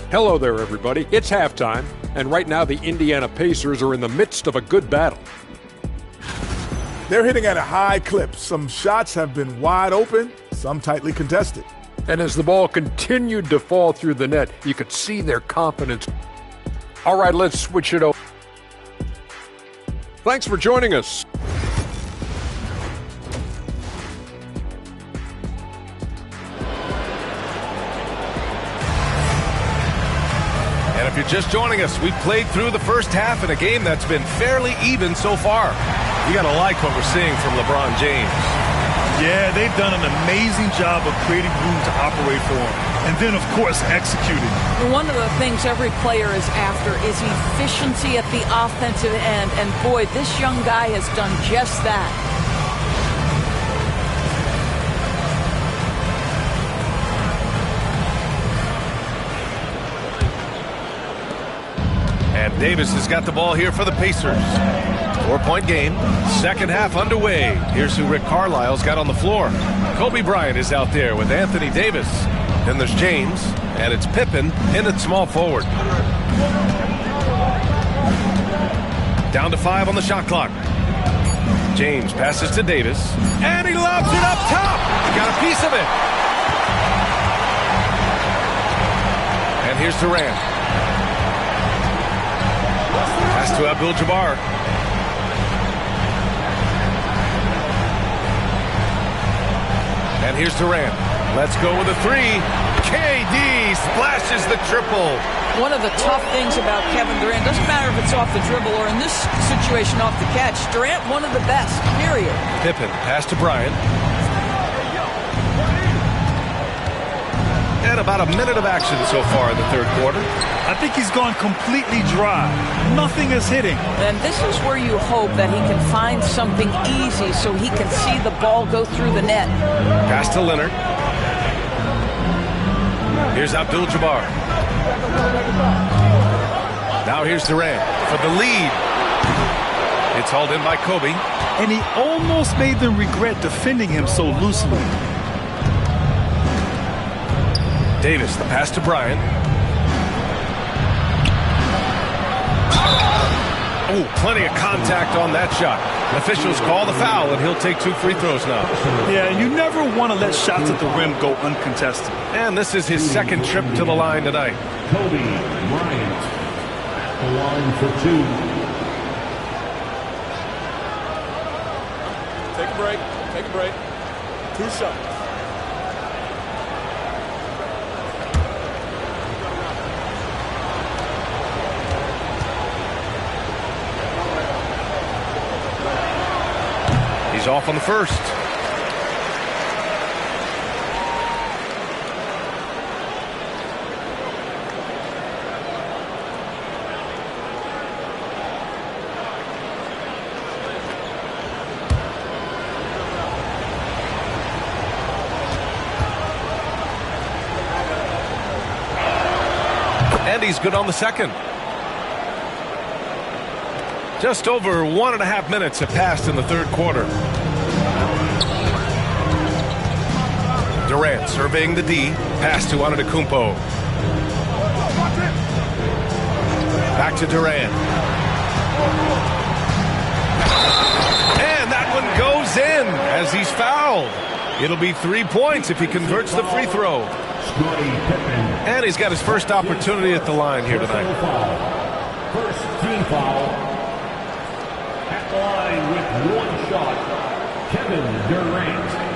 Hello there, everybody. It's halftime, and right now the Indiana Pacers are in the midst of a good battle. They're hitting at a high clip. Some shots have been wide open, some tightly contested. And as the ball continued to fall through the net, you could see their confidence. All right, let's switch it over. Thanks for joining us. And if you're just joining us, we've played through the first half in a game that's been fairly even so far. You got to like what we're seeing from LeBron James. Yeah, they've done an amazing job of creating room to operate for him. And then, of course, executing. One of the things every player is after is efficiency at the offensive end. And boy, this young guy has done just that. And Davis has got the ball here for the Pacers. 4-point game. Second half underway. Here's who Rick Carlisle's got on the floor. Kobe Bryant is out there with Anthony Davis. Then there's James, and it's Pippen in at small forward. Down to 5 on the shot clock. James passes to Davis, and he lobs it up top. He got a piece of it. And here's Durant. Pass to Abdul-Jabbar. And here's Durant. Let's go with a three. KD splashes the triple. One of the tough things about Kevin Durant, doesn't matter if it's off the dribble or in this situation off the catch, Durant, one of the best, period. Pippen, pass to Bryant. And about a minute of action so far in the third quarter. I think he's gone completely dry. Nothing is hitting. And this is where you hope that he can find something easy so he can see the ball go through the net. Pass to Leonard. Here's Abdul-Jabbar. Now here's Durant for the lead. It's hauled in by Kobe. And he almost made them regret defending him so loosely. Davis, the pass to Bryant. Oh, plenty of contact on that shot. Officials call the foul, and he'll take 2 free throws now. Yeah, you never want to let shots at the rim go uncontested. And this is his second trip to the line tonight. Kobe Bryant. At the line for 2. Take a break. Take a break. 2 shots. He's off on the first. And he's good on the second. Just over 1.5 minutes have passed in the third quarter. Durant surveying the D. Pass to Antetokounmpo. Back to Durant. And that one goes in as he's fouled. It'll be 3 points if he converts the free throw. And he's got his first opportunity at the line here tonight. First team foul. At the line with 1 shot, Kevin Durant.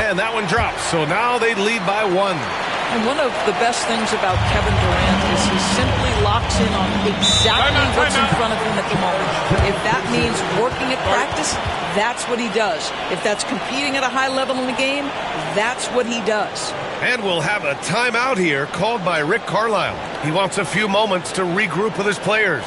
And that one drops. So now they lead by 1. And one of the best things about Kevin Durant is he simply locks in on exactly what's in front of him at the moment. If that means working at practice, that's what he does. If that's competing at a high level in the game, that's what he does. And we'll have a timeout here called by Rick Carlisle. He wants a few moments to regroup with his players.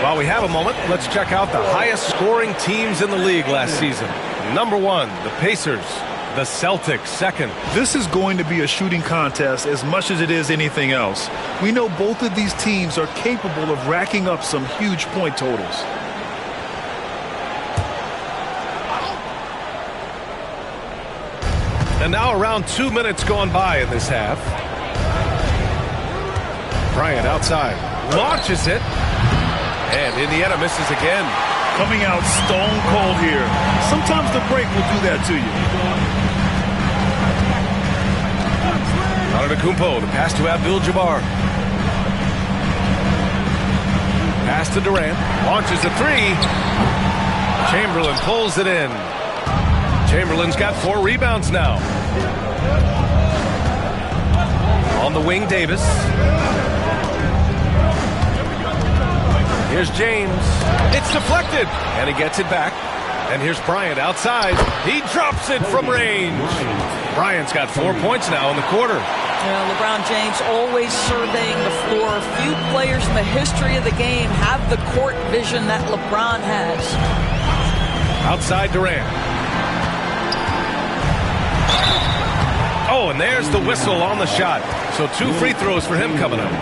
While we have a moment, let's check out the highest scoring teams in the league last season. Number 1, the Pacers. The Celtics, second. This is going to be a shooting contest as much as it is anything else. We know both of these teams are capable of racking up some huge point totals. And now around 2 minutes gone by in this half. Bryant outside. Launches it. And Indiana misses again. Coming out stone cold here. Sometimes the break will do that to you. Antetokounmpo, the pass to Abdul-Jabbar. Pass to Durant. Launches a 3. Chamberlain pulls it in. Chamberlain's got 4 rebounds now. On the wing, Davis. Here's James. It's deflected. And he gets it back. And here's Bryant outside. He drops it from range. Bryant's got 4 points now in the quarter. LeBron James always surveying the floor. Few players in the history of the game have the court vision that LeBron has. Outside Durant. Oh, and there's the whistle on the shot. So 2 free throws for him coming up.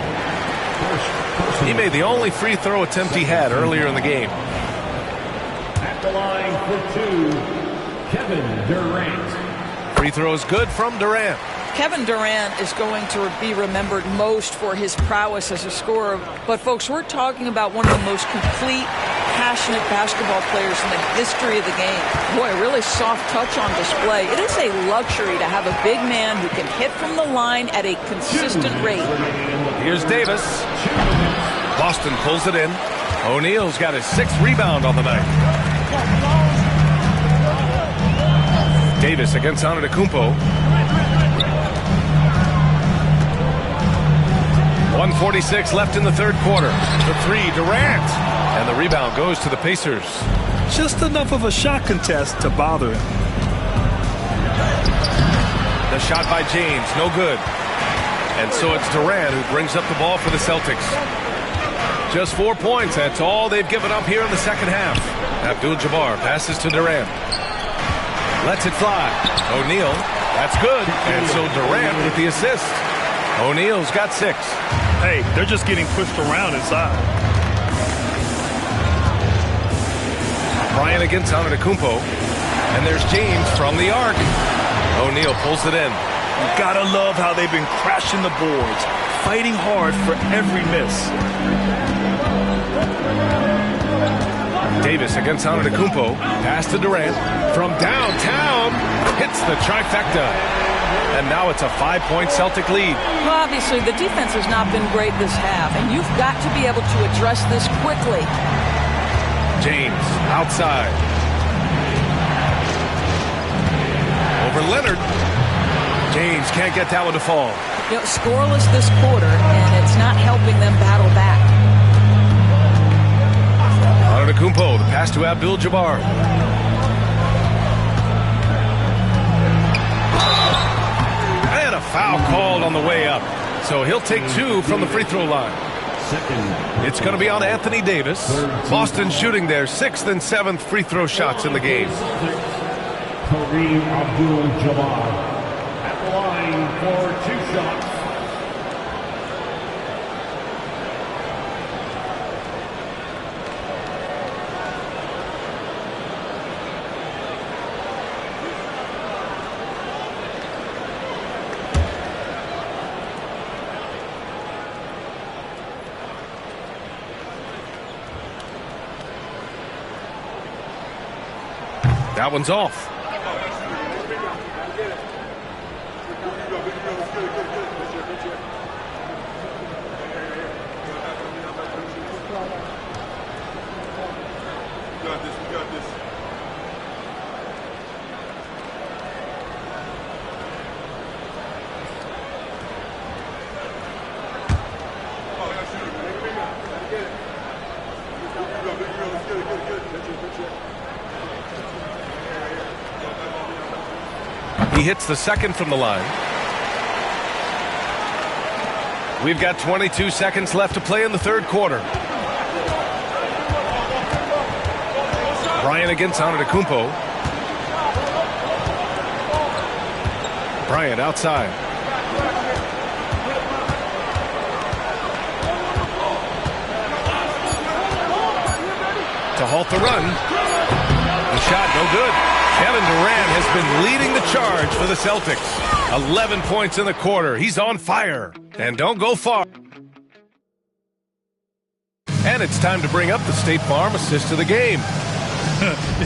He made the only free throw attempt he had earlier in the game. At the line for 2, Kevin Durant. Free throw is good from Durant. Kevin Durant is going to be remembered most for his prowess as a scorer. But, folks, we're talking about one of the most complete, passionate basketball players in the history of the game. Boy, a really soft touch on display. It is a luxury to have a big man who can hit from the line at a consistent rate. Here's Davis. Boston pulls it in. O'Neal's got his 6th rebound on the night. Davis against Antetokounmpo. 1:46 left in the third quarter. The 3, Durant. And the rebound goes to the Pacers. Just enough of a shot contest to bother him. The shot by James, no good. And so it's Durant who brings up the ball for the Celtics. Just 4 points. That's all they've given up here in the second half. Abdul-Jabbar passes to Durant. Lets it fly. O'Neal. That's good. And so Durant with the assist. O'Neal's got 6. Hey, they're just getting pushed around inside. Bryant against Antetokounmpo. And there's James from the arc. O'Neal pulls it in. You gotta love how they've been crashing the boards, fighting hard for every miss. Davis against Antetokounmpo. Pass to Durant. From downtown, hits the trifecta. And now it's a 5-point Celtic lead. Well, obviously, the defense has not been great this half, and you've got to be able to address this quickly. James outside. Over Leonard. James can't get that one to fall. You know, scoreless this quarter, and it's not helping them battle back. Antetokounmpo, the pass to Abdul-Jabbar. And a foul called on the way up. So he'll take 2 from the free throw line. It's going to be on Anthony Davis. Boston shooting their 6th and 7th free throw shots in the game. Kareem Abdul-Jabbar at the line for 2 shots. That one's off. He hits the second from the line. We've got 22 seconds left to play in the third quarter. Bryant against Antetokounmpo. Bryant outside. To halt the run. The shot no good. Kevin Durant has been leading the charge for the Celtics. 11 points in the quarter. He's on fire. And don't go far. And it's time to bring up the State Farm assist of the game.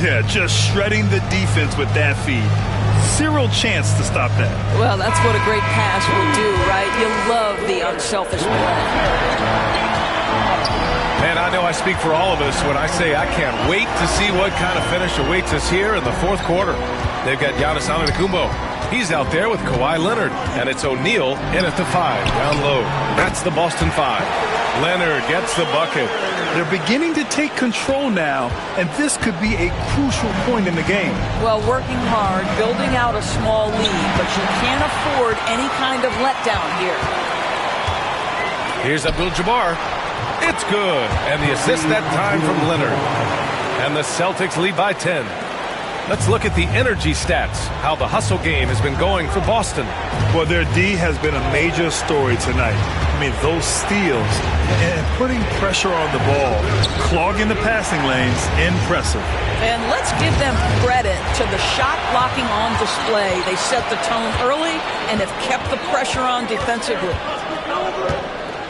Yeah, just shredding the defense with that feed. Zero chance to stop that. Well, that's what a great pass will do, right? You love the unselfish play. And I know I speak for all of us when I say I can't wait to see what kind of finish awaits us here in the fourth quarter. They've got Giannis Antetokounmpo. He's out there with Kawhi Leonard. And it's O'Neal in at the 5, down low. That's the Boston 5. Leonard gets the bucket. They're beginning to take control now, and this could be a crucial point in the game. Well, working hard, building out a small lead, but you can't afford any kind of letdown here. Here's Abdul-Jabbar. It's good. And the assist that time from Leonard. And the Celtics lead by 10. Let's look at the energy stats, how the hustle game has been going for Boston. Well, their D has been a major story tonight. I mean, those steals and putting pressure on the ball, clogging the passing lanes, impressive. And let's give them credit to the shot blocking on display. They set the tone early and have kept the pressure on defensively.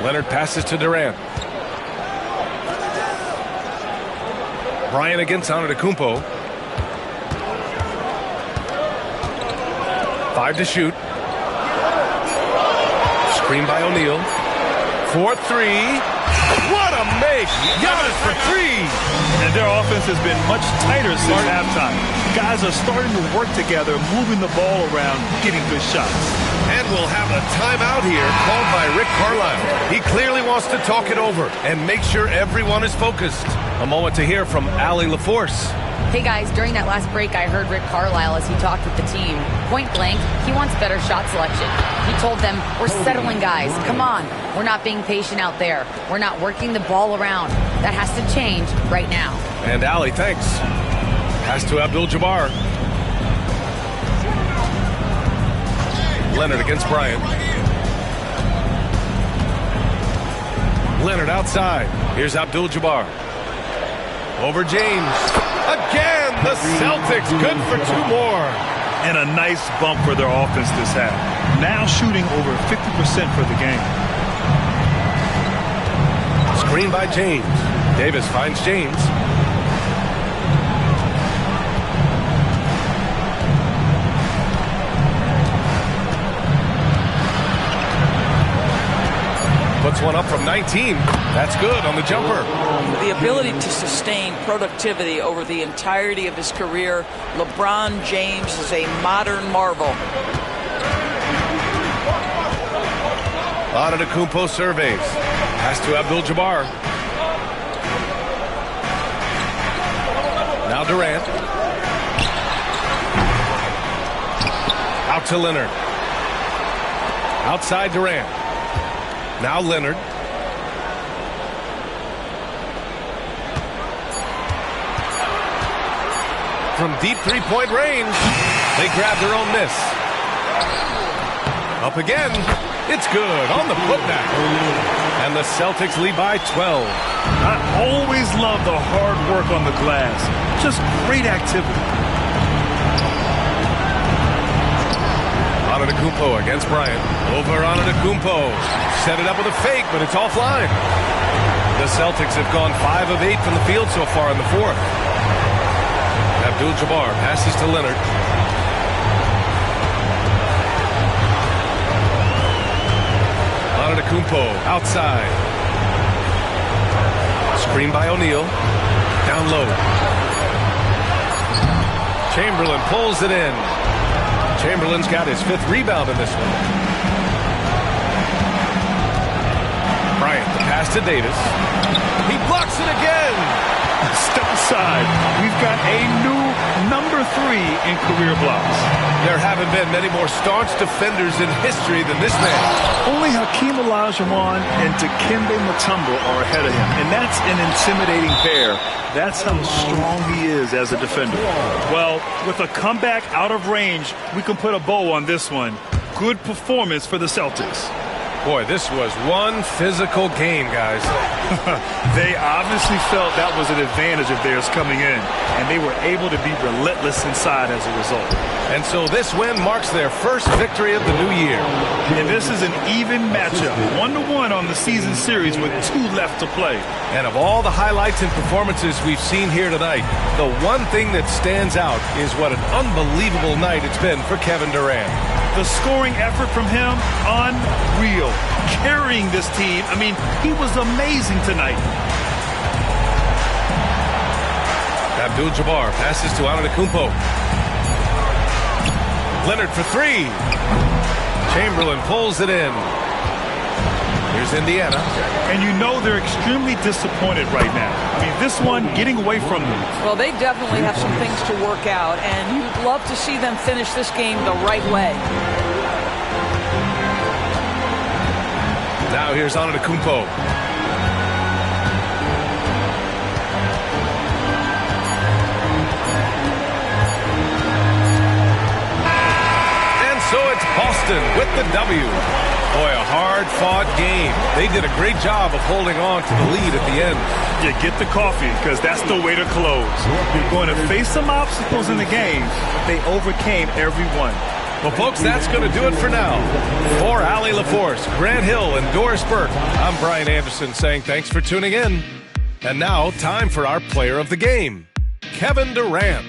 Leonard passes to Durant. Bryant against Antetokounmpo. 5 to shoot. Screen by O'Neal. 4-3. What a make! Giannis for 3! And their offense has been much tighter since halftime. Guys are starting to work together, moving the ball around, getting good shots. And we'll have a timeout here called by Rick Carlisle. He clearly wants to talk it over and make sure everyone is focused. A moment to hear from Allie LaForce. Hey guys, during that last break, I heard Rick Carlisle as he talked with the team. Point blank, he wants better shot selection. He told them, we're settling guys. Come on. We're not being patient out there. We're not working the ball around. That has to change right now. And Allie, thanks. Pass to Abdul-Jabbar. Leonard against Bryant. Leonard outside. Here's Abdul-Jabbar. Over James. Again, the Celtics good for 2 more. And a nice bump for their offense this half. Now shooting over 50% for the game. Screen by James. Davis finds James. Puts one up from 19. That's good on the jumper. The ability to sustain productivity over the entirety of his career, LeBron James is a modern marvel. Antetokounmpo surveys. Pass to Abdul-Jabbar. Now Durant. Out to Leonard. Outside Durant. Now Leonard. From deep three-point range, they grab their own miss. Up again. It's good on the putback. And the Celtics lead by 12. I always love the hard work on the glass. Just great activity. Antetokounmpo against Bryant. Over Antetokounmpo. Set it up with a fake, but it's offline. The Celtics have gone 5 of 8 from the field so far in the 4th. Abdul-Jabbar passes to Leonard. Antetokounmpo outside. Screen by O'Neal. Down low. Chamberlain pulls it in. Chamberlain's got his 5th rebound in this one. Bryant, the pass to Davis. He blocks it again. Step aside. We've got a new number 3 in career blocks. There haven't been many more staunch defenders in history than this man. Only Hakeem Olajuwon and Dikembe Mutombo are ahead of him, and that's an intimidating pair. That's how strong he is as a defender. Well, with a comeback out of range, we can put a bow on this one. Good performance for the Celtics. Boy, this was one physical game, guys. They obviously felt that was an advantage of theirs coming in, and they were able to be relentless inside as a result. And so this win marks their first victory of the new year. And this is an even matchup, 1-1 on the season series with 2 left to play. And of all the highlights and performances we've seen here tonight, the one thing that stands out is what an unbelievable night it's been for Kevin Durant. The scoring effort from him, unreal. Carrying this team, I mean, he was amazing tonight. Abdul-Jabbar passes to Antetokounmpo. Leonard for 3. Chamberlain pulls it in. Here's Indiana. And you know they're extremely disappointed right now. I mean, this one getting away from them. Well, they definitely have some things to work out, and you'd love to see them finish this game the right way. Now here's Antetokounmpo. And so it's Boston with the W. Boy, a hard-fought game. They did a great job of holding on to the lead at the end. Yeah, get the coffee, because that's the way to close. You're going to face some obstacles in the game, but they overcame every one. Well, folks, that's going to do it for now. For Allie LaForce, Grant Hill, and Doris Burke, I'm Brian Anderson saying thanks for tuning in. And now, time for our player of the game, Kevin Durant.